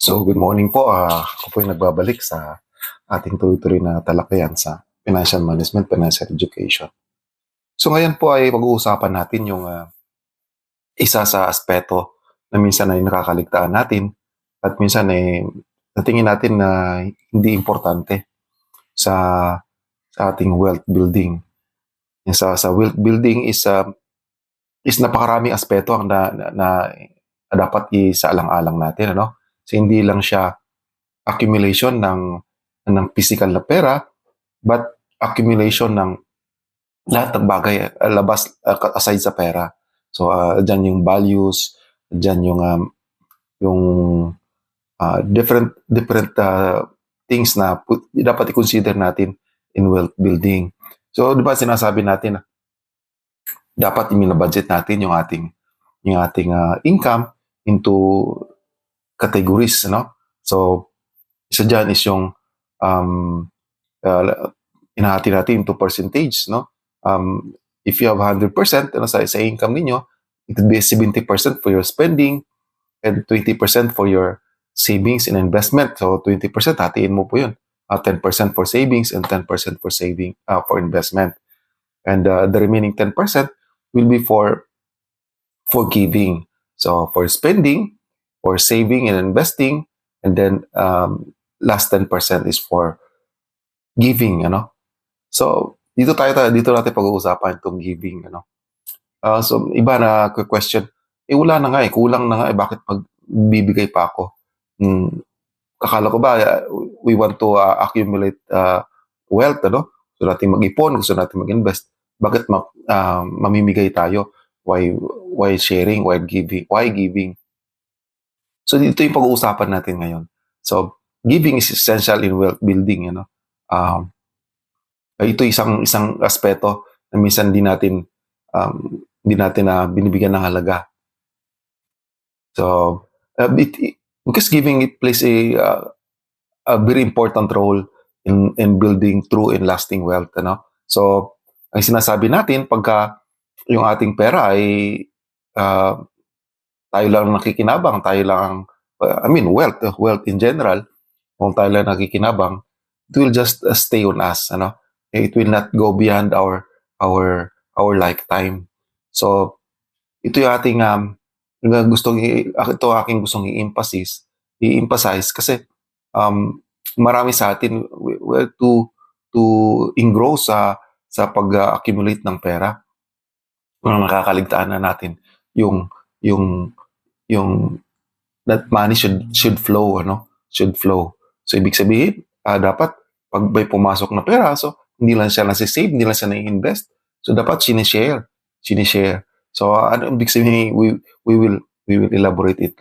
So, good morning po. Ako po ay nagbabalik sa ating tuloy-tuloy na talakayan sa financial management, financial education. So, ngayon po ay pag-uusapan natin yung isa sa aspeto na minsan ay nakakaligtaan natin at minsan ay natingin natin na hindi importante sa, sa ating wealth building. Yung sa wealth building is napakaraming aspeto ang na dapat isaalang-alang natin. Ano? So, hindi lang siya accumulation ng physical na pera, but accumulation ng lahat ng bagay aside sa pera. So, dyan yung values, dyan yung different things na dapat i-consider natin in wealth building. So, di ba sinasabi natin na dapat i-budget natin yung ating income into categories, no? So, isa dyan is yung inahati natin into percentage, no? If you have 100%, sa income ninyo, it would be 70% for your spending and 20% for your savings and investment. So 20% hatiin mo po yun. 10% for savings and 10% for investment. And the remaining 10% will be for giving. So for spending, for saving and investing, and then last 10% is for giving, So dito natin pag-uusapan itong giving, So iba na question, wala na nga kulang na nga bakit magbibigay pa ako? Akala ko ba we want to accumulate wealth, Gusto natin mag-ipon, gusto natin mag-invest. Bakit mamimigay tayo? Why sharing? Why giving? So dito yung pag-uusapan natin ngayon. So giving is essential in wealth building, ito isang aspeto na minsan di natin binibigyan ng halaga. So because giving it plays a very important role in building true and lasting wealth, So ang sinasabi natin pagka yung ating pera ay tayo lang nakikinabang, wealth in general, kung tayo lang nakikinabang, it will just stay on us, It will not go beyond our lifetime. So ito yung ating aking gustong i-emphasize kasi marami sa atin to engross sa pag-accumulate ng pera. Nakakaligtaan na natin yung that money should flow, Should flow. So ibig sabihin, dapat pag may pumasok na pera, so hindi lang siya nasi-save, hindi lang siya na-invest. So dapat sinishare. So ano ibig sabihin, we will elaborate it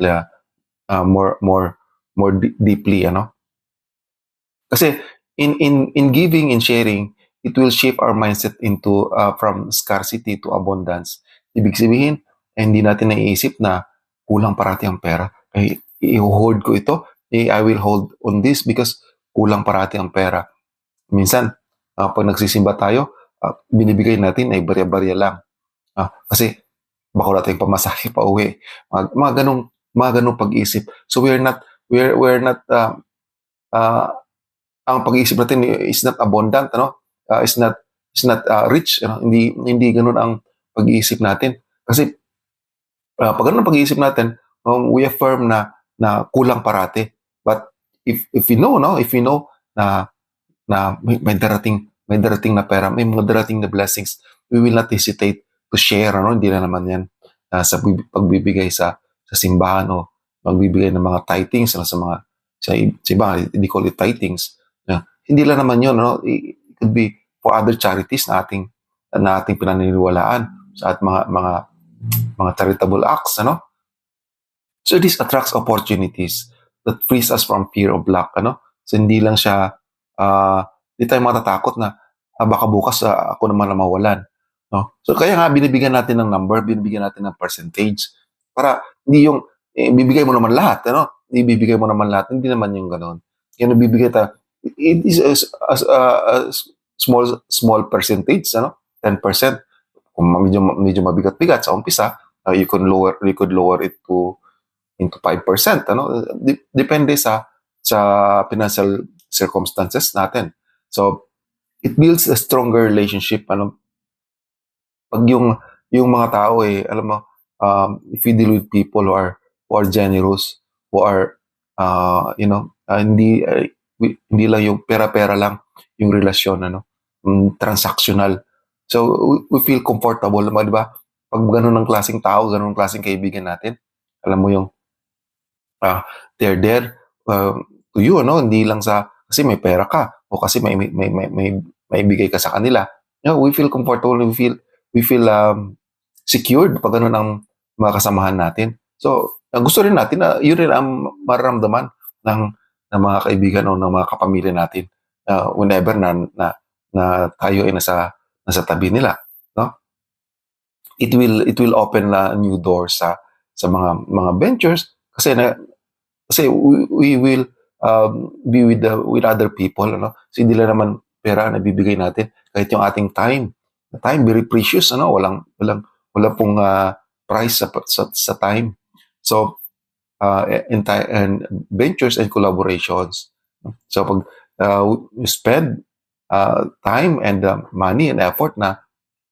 more deeply, Kasi in giving and sharing, it will shape our mindset into from scarcity to abundance. Ibig sabihin, hindi natin naiisip na kulang parati ang pera. I-hoard ko ito. I will hold on this because kulang parati ang pera. Minsan, pag nagsisimba tayo, binibigay natin ay barya-barya lang. Kasi baka wala tayong pamasahe pa uwi. Mga ganong pag-isip. So we're not ang pag-iisip natin is not abundant, is not rich, hindi ganoon ang pag-iisip natin. Kasi pag ganoon ang pag-iisip natin, we affirm na kulang parati. But if we know na may darating na pera, may mga darating na blessings, we will not hesitate to share, Hindi na naman yan sa pagbibigay sa simbahan o magbibigay ng mga tithings sa iba, they call it tithings. Hindi lang naman yun, It could be for other charities na ating pinaniniwalaan sa mga charitable acts, So this attracts opportunities that frees us from fear of lack, So hindi lang siya hindi tayo matatakot na baka bukas ako naman na mawalan, So kaya nga binibigyan natin ng number, binibigyan natin ng percentage para hindi yung bibigay mo naman lahat, Ibibigay mo naman lahat, hindi naman yung ganoon. Kaya nabibigay tayo, it is a small percentage, 10%. Kung medyo mabigat-bigat sa umpisa, you could lower it to into 5%, ano? Depende sa financial circumstances natin. So, it builds a stronger relationship, ano? Pag yung mga tao, alam mo, if you deal with people who are generous, who are, hindi lang yung pera-pera lang yung relasyon, ano? Transactional. So, we feel comfortable naman, di ba? Pag ganun ng klaseng tao, ganun ng klaseng kaibigan natin, alam mo yung, they're there, to you, ano? Hindi lang kasi may pera ka, o kasi may bigay ka sa kanila. We feel comfortable, we feel secured pag ganun ang mga kasamahan natin. So, gusto rin natin na yun rin ang mararamdaman ng ng mga kaibigan o ng mga kapamilya natin, whenever na tayo ay nasa tabi nila, no? It will open na new doors sa mga ventures, kasi we will be with other people, ano? Kasi hindi lang naman pera na bibigay natin, kahit yung ating time. The time very precious, ano? Wala pong price sa time. So, and ventures and collaborations. So pag we spend time and money and effort na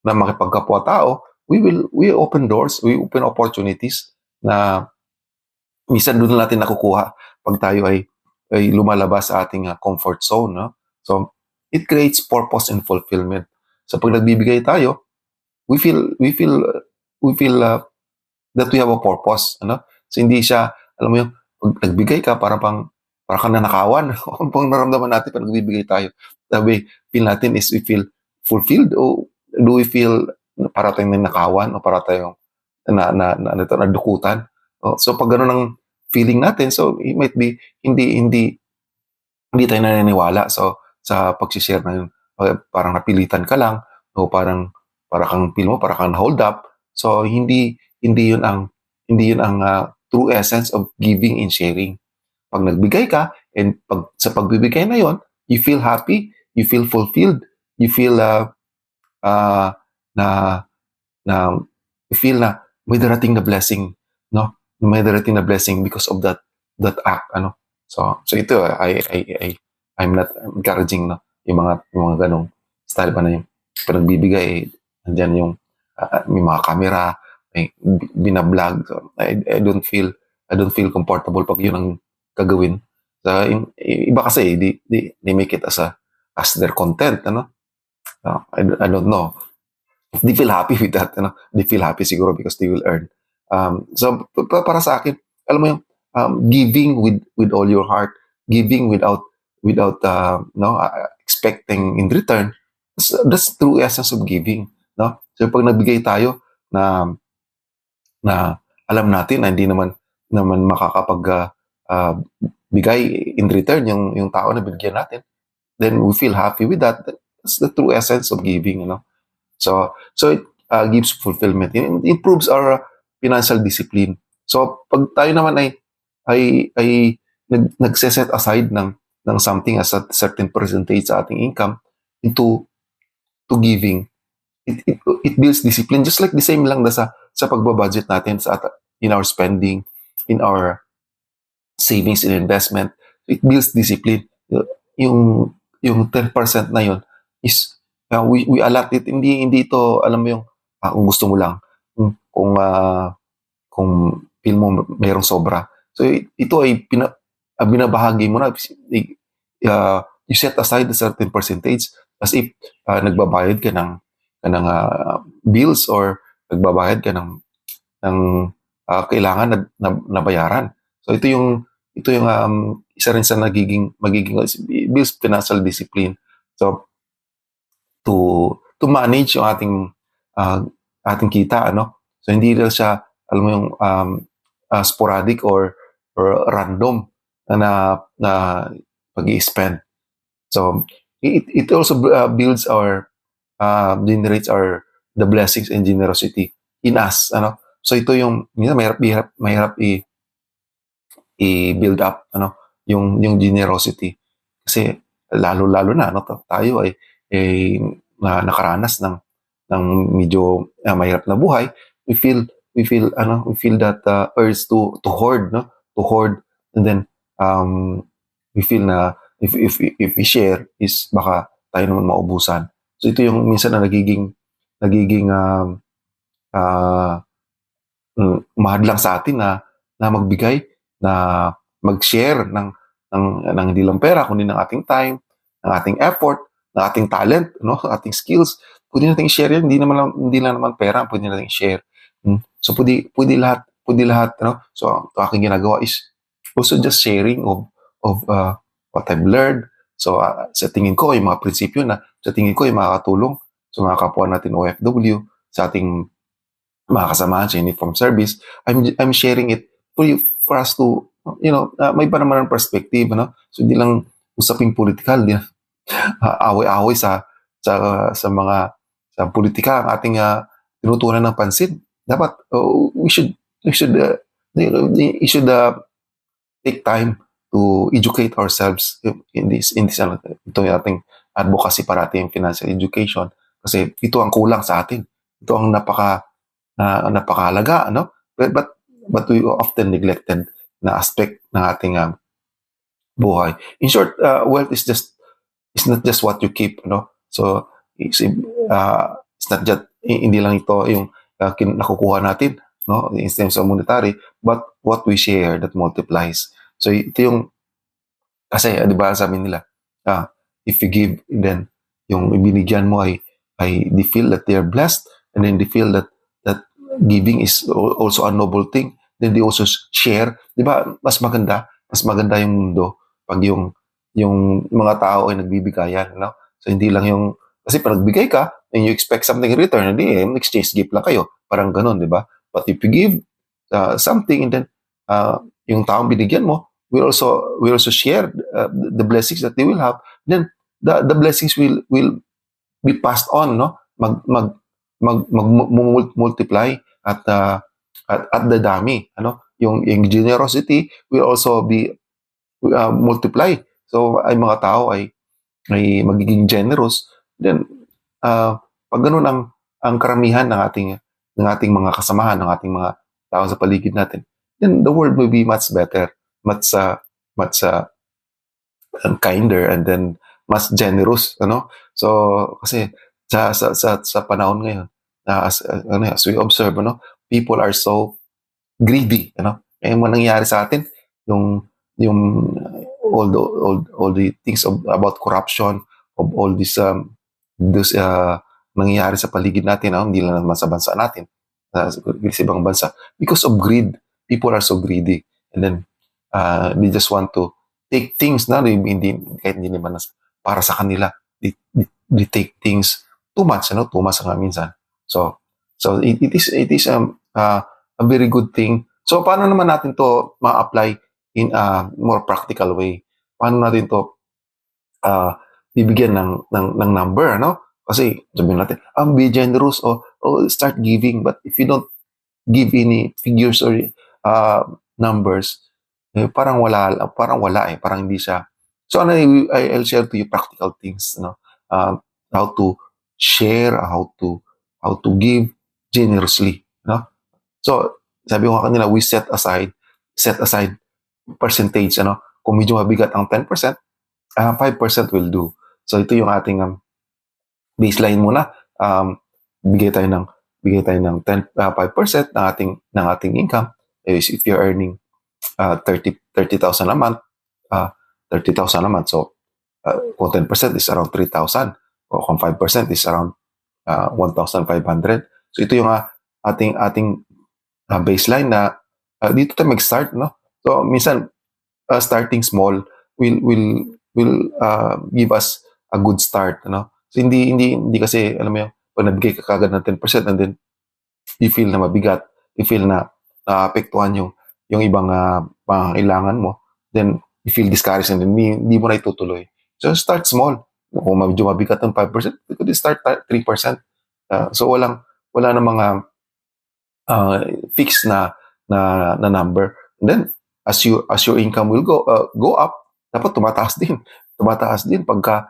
makipagkapwa-tao, we open doors, we open opportunities na minsan doon natin nakukuha pag tayo ay lumalabas sa ating comfort zone, no? So, it creates purpose and fulfillment. So, pag nagbibigay tayo, we feel that we have a purpose, ano? So, hindi siya, alam mo yung, pag nagbigay ka, para kang nanakawan. Ano pang naramdaman natin pag nagbibigay tayo? Sabi, feel natin is we feel fulfilled, o do we feel para tayong nanakawan, o para tayong nadukutan? So, pag gano'n ang feeling natin, so it might be hindi tayo naniniwala sa pag-share na yun. Parang napilitan ka lang, o para kang feel mo, para kang hold up. So, hindi yun ang true essence of giving and sharing. Pag nagbigay ka, and sa pagbibigay na yon, you feel happy, you feel fulfilled, you feel na na you feel na may darating na blessing, no? May darating na blessing because of that act, ano? So ito, I'm not encouraging, no, yung mga ganong style pa na yung panagbibigay, nandiyan yung may mga camera, may binablog. So, I don't feel comfortable pag yun ang gagawin. So, iba kasi, they make it as their content, ano? I don't know. They feel happy with that, ano? They feel happy siguro because they will earn. So, para sa akin, alam mo yung, giving with all your heart, giving without expecting in return, that's true essence of giving, no? So, pag nagbigay tayo na alam natin na hindi naman makakapag bigay in return yung tao na binigyan natin, then we feel happy with that. That's the true essence of giving, you know. So it gives fulfillment. It improves our financial discipline. So pag tayo naman ay nagse-set aside ng something as a certain percentage sa ating income into giving, it builds discipline, just like the same lang sa pagbabudget natin in our spending, in our savings and investment. It builds discipline. Yung 10% na yun is we allot it, hindi ito, alam mo yung kung gusto mo lang, kung feel mo mayroong sobra. So ito ay binabahagi mo na, you set aside a certain percentage as if nagbabayad ka ng bills, or nagbabayad ka ng kailangan na bayaran. So ito yung isa rin sa magiging builds financial discipline. So to manage yung ating kita, ano? So hindi lang siya, alam mo yung sporadic or random na pag-i-spend. So it also builds generates the blessings and generosity in us, ano? So ito yung mahirap i-build up, ano, yung generosity, kasi lalo na, ano, tayo ay nakaranas ng medyo mahirap na buhay. We we feel that urge to hoard, no? To hoard, and then we feel na if we share is baka tayo naman maubusan. So ito yung minsan na nagiging ah, mahadlang sa atin na magbigay, na mag-share ng hindi lang pera kundi ng ating time, ng ating effort, ng ating talent, no, ating skills. Pwede nating i-share yan, hindi lang naman pera, pwede nating i-share. So pwede lahat, no. So ang aking ginagawa is also just sharing of what I've learned. So sa tingin ko yung mga prinsipyo na sa tingin ko yung makakatulong sa mga kapwa natin OFW, sa ating mga kasamahan sa uniform service. I'm sharing it for us to, may iba naman ng perspective, no? So hindi lang usaping political, di away-away sa mga sa politika ang ating tinutunan ng pansin. Dapat we should take time to educate ourselves in this ito yung ating advocacy parati yung financial education, kasi ito ang kulang sa atin. Ito ang napakahalaga, no? But we often neglected na aspect ng ating buhay. In short, wealth is not just what you keep, no? So it's not just hindi lang ito yung nakukuha natin, no, in terms of monetary, but what we share that multiplies. So ito yung, kasi di ba sabi nila, if you give, then yung ibinigyan mo ay they feel that they are blessed, and then they feel that giving is also a noble thing, then they also share. Di ba mas maganda yung mundo pag yung mga tao ay nagbibigayan, no? So hindi lang yung, kasi pag nagbigay ka and you expect something in return, hindi exchange gift lang kayo, parang ganun, di ba? But if you give something, and then yung taong binigyan mo will also share the blessings that they will have, then the blessings will be passed on, no? Multiply at the dami, ano, yung generosity will also be multiply. So ay mga tao ay magiging generous, then pag ganun ang karamihan ng ating mga kasamahan, ng ating mga tao sa paligid natin, then the world will be much better, much kinder, and then mas generous, ano. So kasi sa panahon ngayon, as we observe, ano, people are so greedy, ano. Yung nangyayari sa atin, yung all the things about corruption, of all these nangyayari sa paligid natin, hindi lang naman sa bansa natin, sa ibang bansa, because of greed. People are so greedy, and then they just want to take things na kahit hindi naman para sa kanila. They take things too much nga minsan. So it is a very good thing. So paano naman natin to ma-apply in a more practical way? Paano natin to bibigyan ng number, no? Kasi sabihin natin, be generous or start giving, but if you don't give any figures or numbers, parang wala, parang hindi siya. So I'll share to you practical things, no? How to share, how to give generously, no? So sabi ko kanina, we set aside percentage, ano? Kung medyo mabigat ang 10%, 5% will do. So ito yung ating baseline muna. Bigay tayo ng 5% ng ating income. If you're earning 30,000 a month, 30,000 a month. So kung 10% is around 3,000, o kung 5% is around 1,500. So ito yung ating baseline na dito tayo mag-start, no? So minsan starting small will give us a good start, no? So hindi kasi, alam mo yung pag nabigay ka kagad ng 10%, and then you feel na mabigat, you feel na naapektuhan yung ibang pangangailangan mo, then you feel discouraged, and then hindi mo na itutuloy. So start small. Kung medyo mabigat ng 5%, you could start 3%. So wala na mga fixed na number. And then as your income will go up, dapat tumataas din pagka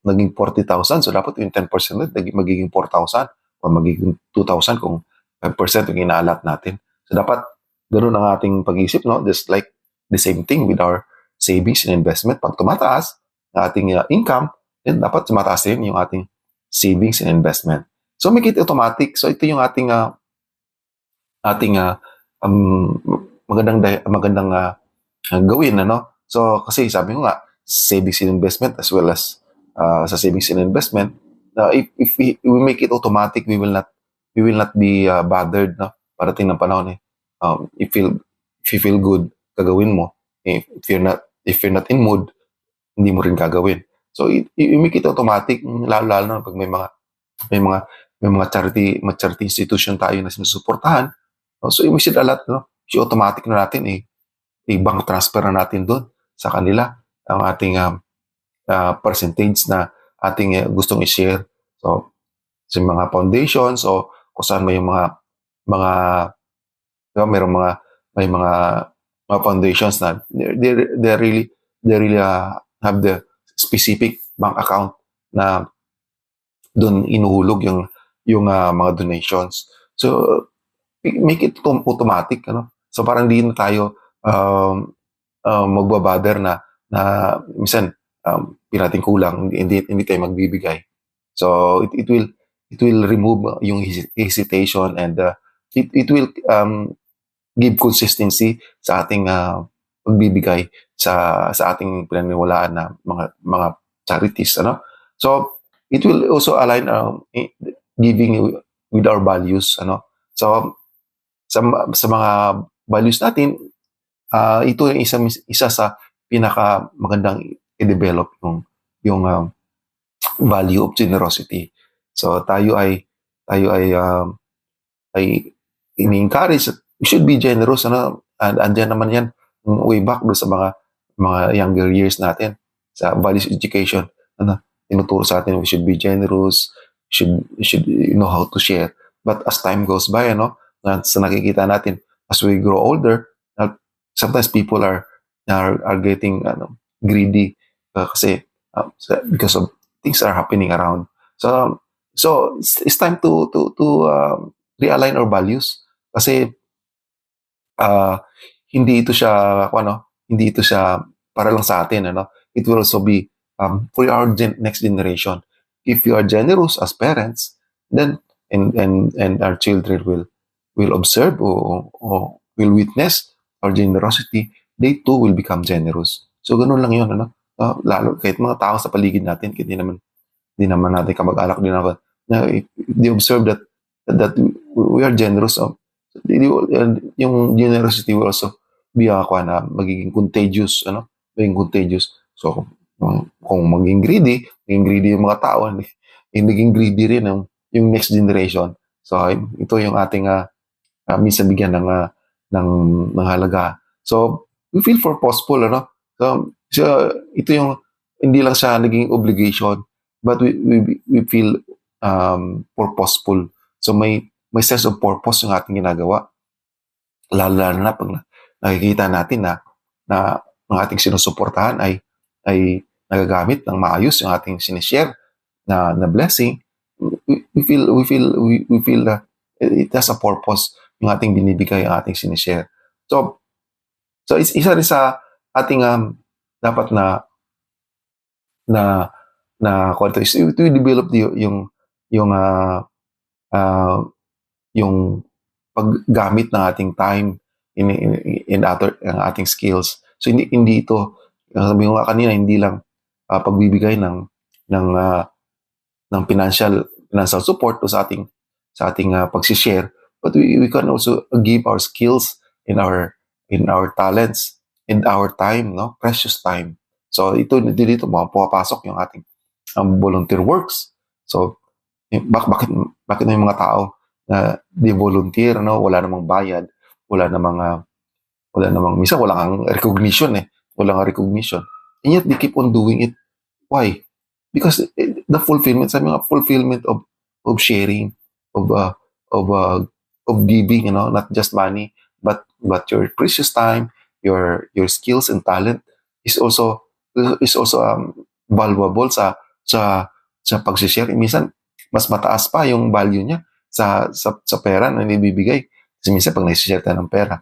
naging 40,000. So dapat yung 10% magiging 4,000 o magiging 2,000 kung 5% yung inaalat natin. So dapat ganoon ang ating pag-iisip, no? Just like the same thing with our savings and investment. Pag tumataas ang ating income, then dapat tumataas din yung ating savings and investment. So make it automatic. So ito yung ating magandang gawin, ano? So kasi sabi ko nga, savings and investment as well as sa savings and investment, if we make it automatic, we will not be bothered, no? Parating ng panahon if you feel good, gagawin mo. If you're not in mood, hindi mo rin gagawin. So you make it automatic, lalo na pag may mga charity institution tayo na sinusuportahan. So we should allot, no? So automatic na natin i-bank transfer na natin doon sa kanila ang ating percentage na ating gustong i-share. So sa mga foundations o kung saan may mga may mga foundations na they really have the specific bank account na doon inuhulog yung mga donations. So make it automatic, ano? So parang di na tayo magbabother na minsan pinating kulang, hindi tayo magbibigay. So it will remove yung hesitation, and it will give consistency sa ating pagbibigay sa ating pinaniniwalaan na mga charities, ano? So it will also align giving with our values, ano? So sa mga values natin, ito yung isa sa pinaka magandang i-develop yung value of generosity. So tayo ay ini-encourage, we should be generous, ano? And andyan naman yan way back do sa mga younger years natin sa values education, ano? Tinuturo sa atin we should be generous, should know how to share. But as time goes by, ano, sa nakikita natin as we grow older, sometimes people are getting greedy kasi because of things are happening around. So it's time to realign our values kasi hindi ito siya para lang sa atin, ano? It will also be for our next generation. If you are generous as parents, then and our children will observe or will witness our generosity, they too will become generous. So ganun lang 'yun, ano? Lalo kahit mga tao sa paligid natin, hindi naman natin kamag-anak din naman, na if they observe that we are generous, yung generosity will also be magiging contagious, ano? Magiging contagious. So kung maging greedy yung mga tao, naging greedy rin yung next generation. So ito yung ating minsan bigyan ng halaga. So we feel purposeful, ano? So ito yung hindi lang siya naging obligation, but we feel purposeful. So may sense of purpose yung ating ginagawa. Lalo na pag nakikita natin na ang ating sinusuportahan ay nagagamit ng maayos yung ating sinishare na blessing. We feel it has a purpose yung ating binibigay, ang ating sinishare. So isa rin sa ating dapat na kwento is to develop yung paggamit ng ating time in other ang ating skills. So hindi ito, sabi ko nga kanina, hindi lang pagbibigay ng financial support sa ating pag-share, but we can also give our skills in our talents and our time, no? Precious time. So dito pumapasok yung ating volunteer works. So bakit may mga tao na di volunteer, no? Wala namang bayad, wala namang minsan wala kang recognition, wala kang recognition, and yet they keep on doing it. Why? Because the fulfillment of sharing, of giving, you know, not just money, but your precious time, your skills and talent is also valuable sa pag-share. Minsan mas mataas pa yung value niya sa pera na nibibigay. Kasi minsan pag nai-share tayo ng pera,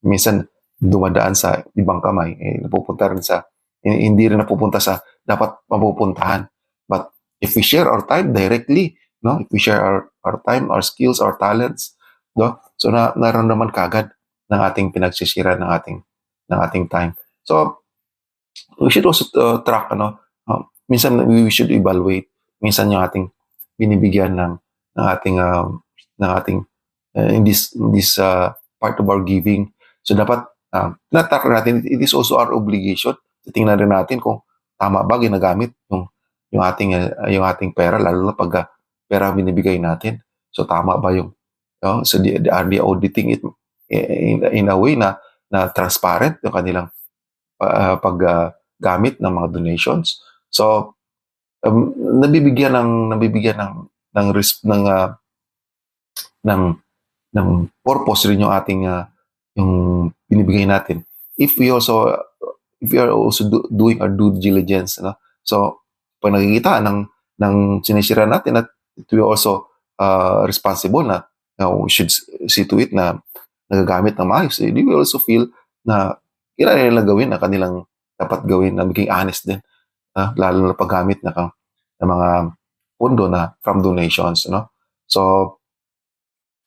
minsan dumadaan sa ibang kamay, napupunta rin sa, hindi rin napupunta sa dapat mapupuntahan. But if we share our time directly, no, if we share our time, our skills, our talents, no, so naramdaman kagad ng ating pinagsishare ng ating time. So we should also track, minsan we should evaluate minsan yung ating binibigyan ng ating in this part of our giving. So dapat na-track natin, it is also our obligation. Tingnan rin natin kung tama ba ginagamit yung ating pera, lalo na pag pera binibigay natin. So tama ba yung so are they auditing it in a way na transparent yung kanilang paggamit ng mga donations. So nabibigyan ng purpose rin yung ating yung binibigay natin if we are also doing our due diligence, so pag nakikita ng sinisira natin at we are also responsible na we should see to it na nagagamit ng maayos, they will also feel na kailangan nila gawin na kanilang dapat gawin, na maging honest din, lalo na paggamit ng mga pondo na from donations, so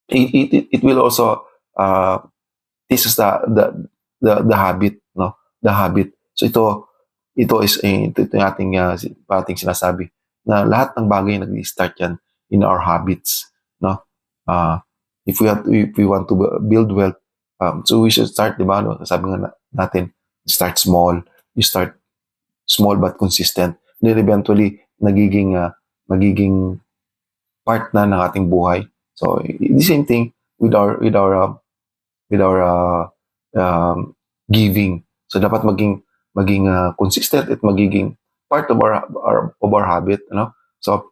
it will also this is the habit, the habit. So ito is ito yung ating sinasabi na lahat ng bagay nag-start yan in our habits, if we want to build wealth, so we should start, di ba, sabi nga natin, start small. You start small but consistent, then eventually magiging part na ng ating buhay. So the same thing with our giving. So dapat maging consistent at magiging part of our habit, So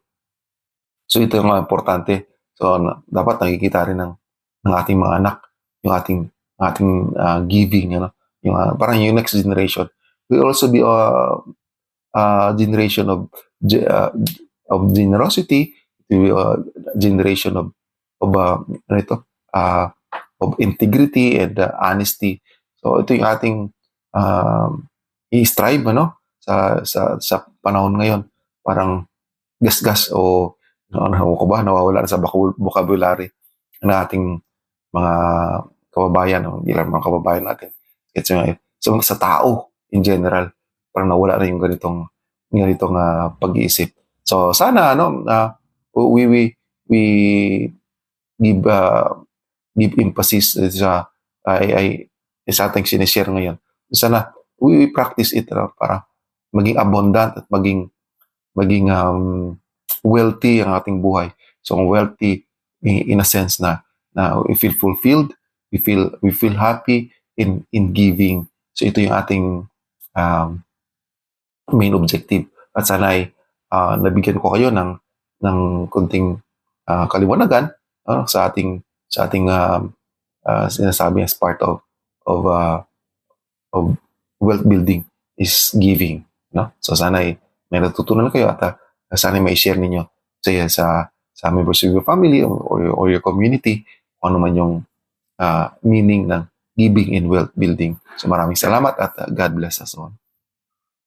ito yung importante. So dapat nakikita rin ng ating mga anak yung ating giving, yung parang yung next generation will also be a generation of generosity, generation of integrity and honesty. So ito yung ating i-strive, sa panahon ngayon. Parang gasgas o nawawala na sa vocabulary ng ating mga kababayan, hindi lang mga kababayan natin. So sa tao in general, parang nawala na yung ganitong pag-iisip. So sana we give emphasis sa ating sinishare ngayon. Sana we practice it para maging abundant at maging wealthy ang ating buhay. So wealthy in a sense na we feel fulfilled, we feel happy in giving. So ito yung ating main objective. At sana ay nabigyan ko kayo ng kunting kaliwanagan sa ating sinasabi as part of wealth building is giving, So sana ay may natutunan kayo at sana may share ninyo sa members of your family or your community kung ano man yung meaning ng giving in wealth building. So maraming salamat at God bless us all.